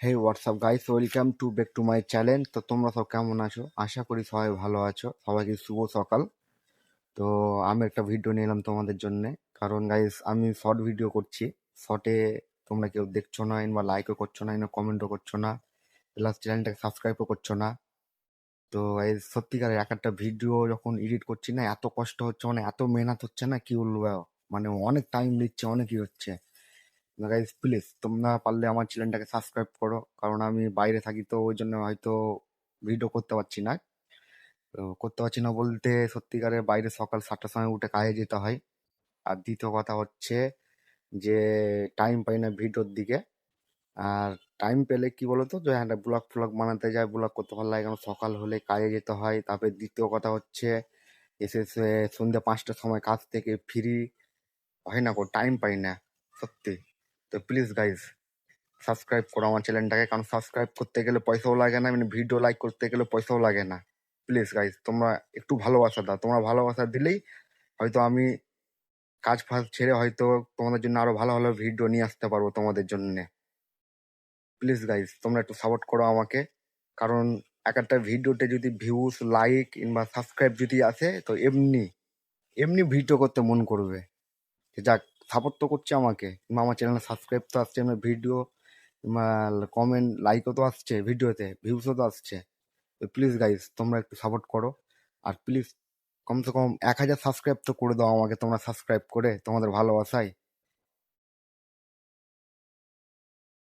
Hey what's up guys, welcome to back to my channel. তো তোমরা সব কেমন আছো? আশা করি সবাই ভালো আছো। সবাইকে শুভ সকাল। তো আমি একটা ভিডিও নিয়ে এলাম তোমাদের জন্য, কারণ গাইস আমি শর্ট ভিডিও করছি। শর্টে তোমরা কেউ দেখছো না, বা লাইকও করছো না, কমেন্টও করছো না, প্লাস চ্যানেলটাকে সাবস্ক্রাইবও করছো না। তো গাইস সত্যিকারের এক একটা ভিডিও যখন এডিট করছি না, এত কষ্ট হচ্ছে, মানে এত মেহনত হচ্ছে না, কি বলবো। মানে অনেক টাইম দিচ্ছে, অনেকই হচ্ছে। গাইজ প্লিজ তোমরা পারলে আমার চ্যানেলটাকে সাবস্ক্রাইব করো, কারণ আমি বাইরে থাকি, তো ওই জন্য হয়তো ভিডিও করতে পারছি না। তো করতে পারছি না বলতে, সত্যিকারের বাইরে সকাল 7টার সময় উঠে কাজে যেতে হয়। আর দ্বিতীয় কথা হচ্ছে যে টাইম পাই না ভিডিওর দিকে। আর টাইম পেলে কি বলতো, যে একটা ব্লগ ফ্লগ বানাতে যায়, ব্লগ করতে ভালো লাগে, কারণ সকাল হলে কাজে যেতে হয়। তারপরে দ্বিতীয় কথা হচ্ছে এসে সন্ধ্যে 5টার সময় কাজ থেকে ফ্রি হয় না, টাইম পাই না সত্যি। তো প্লিজ গাইজ সাবস্ক্রাইব করো আমার চ্যানেলটাকে, কারণ সাবস্ক্রাইব করতে গেলে পয়সাও লাগে না, মানে ভিডিও লাইক করতে গেলে পয়সাও লাগে না। প্লিজ গাইজ তোমরা একটু ভালোবাসা দাও, তোমরা ভালোবাসা দিলেই হয়তো আমি কাজ ফাজ ছেড়ে হয়তো তোমাদের জন্য আরো ভালো ভালো ভিডিও নিয়ে আসতে পারবো তোমাদের জন্য। প্লিজ গাইজ তোমরা একটু সাপোর্ট করো আমাকে, কারণ এক একটা ভিডিওতে যদি ভিউজ, লাইক কিংবা সাবস্ক্রাইব যদি আসে, তো এমনি এমনি ভিডিও করতে মন করবে। যাক, সাপোর্ট তো করছে আমাকে, কিংবা আমার চ্যানেলে সাবস্ক্রাইব তো আসছে, আমার ভিডিও কমেন্ট লাইকও তো আসছে, ভিডিওতে ভিউসও তো আসছে। তো প্লিজ গাইজ তোমরা একটু সাপোর্ট করো। আর প্লিজ কমসে কম 1,000 সাবস্ক্রাইব তো করে দাও আমাকে, তোমরা সাবস্ক্রাইব করে তোমাদের ভালোবাসায়।